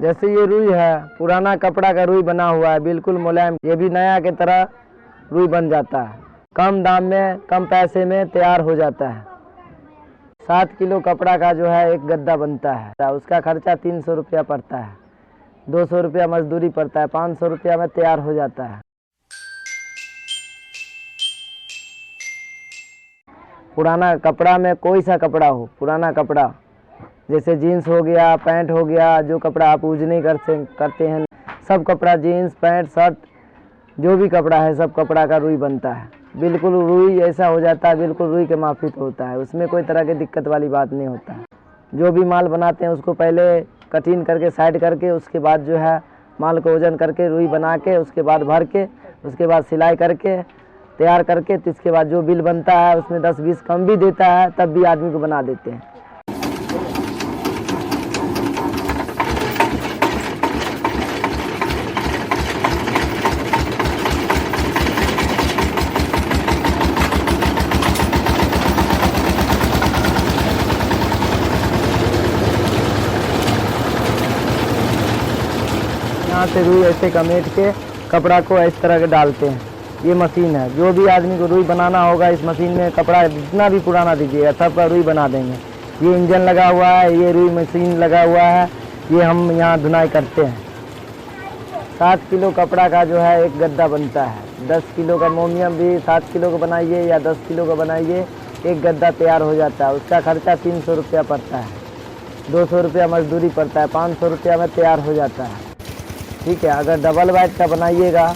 जैसे ये रुई है, पुराना कपड़ा का रुई बना हुआ है, बिल्कुल मुलायम। ये भी नया की तरह रुई बन जाता है, कम दाम में कम पैसे में तैयार हो जाता है। 7 किलो कपड़ा का जो है एक गद्दा बनता है, उसका खर्चा 300 रुपया पड़ता है, 200 रुपया मजदूरी पड़ता है, 500 रुपया में तैयार हो जाता है। पुराना कपड़ा में कोई सा कपड़ा हो, पुराना कपड़ा जैसे जीन्स हो गया, पैंट हो गया, जो कपड़ा आप यूज नहीं करते हैं, सब कपड़ा जीन्स पैंट शर्ट जो भी कपड़ा है सब कपड़ा का रुई बनता है। बिल्कुल रुई ऐसा हो जाता है, बिल्कुल रुई के माफिक होता है, उसमें कोई तरह की दिक्कत वाली बात नहीं होता है। जो भी माल बनाते हैं उसको पहले कटिंग करके साइड करके, उसके बाद जो है माल को वजन करके रुई बना के, उसके बाद भर के, उसके बाद सिलाई करके तैयार करके, तो इसके बाद जो बिल बनता है उसमें 10-20 कम भी देता है, तब भी आदमी को बना देते हैं। यहाँ से रुई ऐसे कमेट के कपड़ा को इस तरह के डालते हैं। ये मशीन है, जो भी आदमी को रुई बनाना होगा इस मशीन में कपड़ा जितना भी पुराना दीजिएगा सब का रुई बना देंगे। ये इंजन लगा हुआ है, ये रुई मशीन लगा हुआ है, ये हम यहाँ धुनाई करते हैं। 7 किलो कपड़ा का जो है एक गद्दा बनता है। 10 किलो का मोमियम भी 7 किलो का बनाइए या 10 किलो का बनाइए, एक गद्दा तैयार हो जाता है। उसका खर्चा 300 रुपया पड़ता है, 200 रुपया मजदूरी पड़ता है, 500 रुपया में तैयार हो जाता है। ठीक है। अगर डबल वाइट का बनाइएगा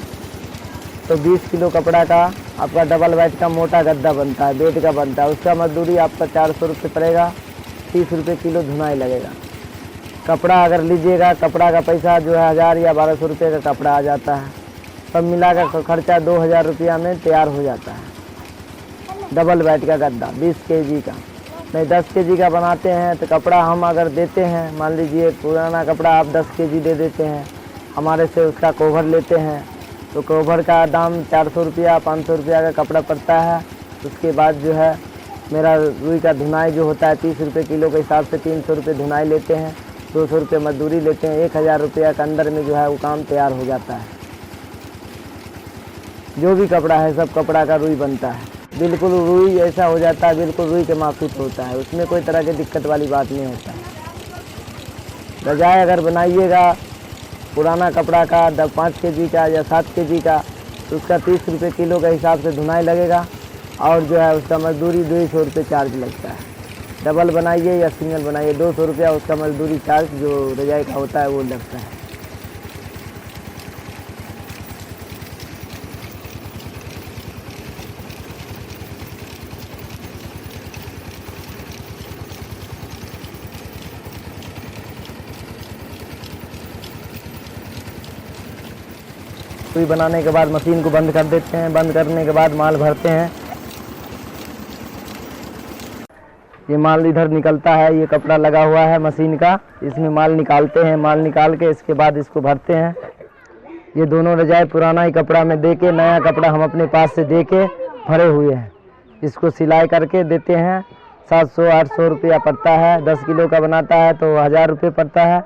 तो 20 किलो कपड़ा का आपका डबल वाइट का मोटा गद्दा बनता है, बेड का बनता है। उसका मजदूरी आपका 400 रुपये पड़ेगा, 30 रुपये किलो धुनाई लगेगा। कपड़ा अगर लीजिएगा, कपड़ा का पैसा जो है 1000 या 1200 रुपये का कपड़ा आ जाता है। सब मिलाकर खर्चा 2000 रुपया में तैयार हो जाता है। डबल वाइट का गद्दा 20 kg का, नहीं 10 kg का बनाते हैं तो कपड़ा हम अगर देते हैं, मान लीजिए पुराना कपड़ा आप 10 kg दे देते हैं, हमारे से उसका कवर लेते हैं तो कवर का दाम 400 रुपया 500 रुपया का कपड़ा पड़ता है। उसके बाद जो है मेरा रुई का धुनाई जो होता है 30 रुपये किलो के हिसाब से 300 रुपये धुनाई लेते हैं, 200 रुपये मजदूरी लेते हैं। 1000 रुपया के अंदर में जो है वो काम तैयार हो जाता है। जो भी कपड़ा है सब कपड़ा का रुई बनता है। बिल्कुल रुई ऐसा हो जाता है, बिल्कुल रुई के माफिक होता है, उसमें कोई तरह की दिक्कत वाली बात नहीं होता है। रजाई अगर बनाइएगा पुराना कपड़ा का 5 kg का या 7 kg का, तो उसका 30 रुपये किलो के हिसाब से धुनाई लगेगा और जो है उसका मजदूरी 200 रुपये चार्ज लगता है। डबल बनाइए या सिंगल बनाइए 200 रुपया उसका मजदूरी चार्ज जो रजाई का होता है वो लगता है। रुई बनाने के बाद मशीन को बंद कर देते हैं। बंद करने के बाद माल भरते हैं। ये माल इधर निकलता है, ये कपड़ा लगा हुआ है मशीन का, इसमें माल निकालते हैं। माल निकाल के इसके बाद इसको भरते हैं। ये दोनों रजाई पुराना ही कपड़ा में दे के, नया कपड़ा हम अपने पास से दे के भरे हुए हैं। इसको सिलाई करके देते हैं। 700-800 रुपया पड़ता है। 10 किलो का बनाता है तो 1000 रुपये पड़ता है।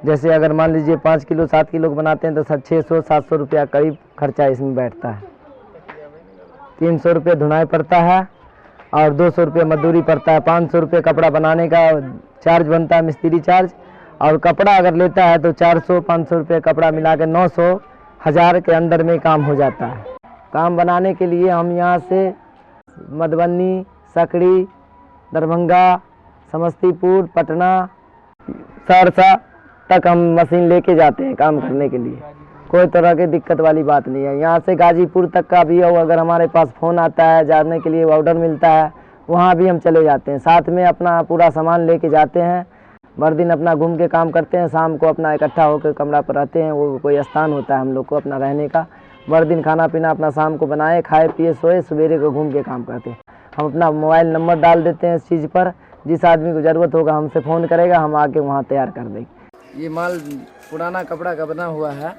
जैसे अगर मान लीजिए 5 किलो 7 किलो का बनाते हैं तो 600-700 रुपया करीब खर्चा इसमें बैठता है। 300 रुपये धुनाई पड़ता है और 200 रुपये मजदूरी पड़ता है। 500 रुपये कपड़ा बनाने का चार्ज बनता है, मिस्त्री चार्ज। और कपड़ा अगर लेता है तो 400-500 रुपये कपड़ा मिला के 900-1000 के अंदर में काम हो जाता है। काम बनाने के लिए हम यहाँ से मधुबनी, सकड़ी, दरभंगा, समस्तीपुर, पटना, सहरसा तक हम मशीन लेके जाते हैं काम करने के लिए। कोई तरह की दिक्कत वाली बात नहीं है। यहाँ से गाजीपुर तक का भी हो, अगर हमारे पास फ़ोन आता है जाने के लिए, ऑर्डर मिलता है, वहाँ भी हम चले जाते हैं। साथ में अपना पूरा सामान लेके जाते हैं। भर दिन अपना घूम के काम करते हैं, शाम को अपना इकट्ठा होकर कमरा पर रहते हैं। वो कोई स्थान होता है हम लोग को अपना रहने का। भर दिन खाना पीना अपना शाम को बनाए, खाए पिए, सोए, सवेरे को घूम के काम करते हैं। हम अपना मोबाइल नंबर डाल देते हैं इस चीज़ पर, जिस आदमी को ज़रूरत होगा हमसे फ़ोन करेगा, हम आके वहाँ तैयार कर देंगे। ये माल पुराना कपड़ा का बना हुआ है।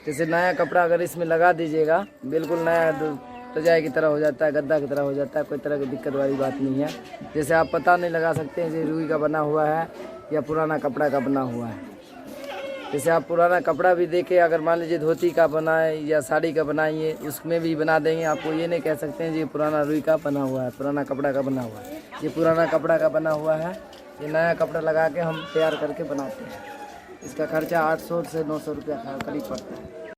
जैसे नया कपड़ा अगर इसमें लगा दीजिएगा, बिल्कुल नया रजाई की तरह हो जाता है, गद्दा की तरह हो जाता है। कोई तरह की दिक्कत वाली बात नहीं है। जैसे आप पता नहीं लगा सकते हैं ये रुई का बना हुआ है या पुराना कपड़ा का बना हुआ है। जैसे आप पुराना कपड़ा भी देके अगर मान लीजिए धोती का बनाए या साड़ी का बनाइए, उसमें भी बना देंगे। आपको ये नहीं कह सकते हैं जी पुराना रुई का बना हुआ है, पुराना कपड़ा का बना हुआ है। ये पुराना कपड़ा का बना हुआ है, ये नया कपड़ा लगा के हम तैयार करके बनाते हैं। इसका खर्चा 800 से 900 रुपया करीब पड़ता है।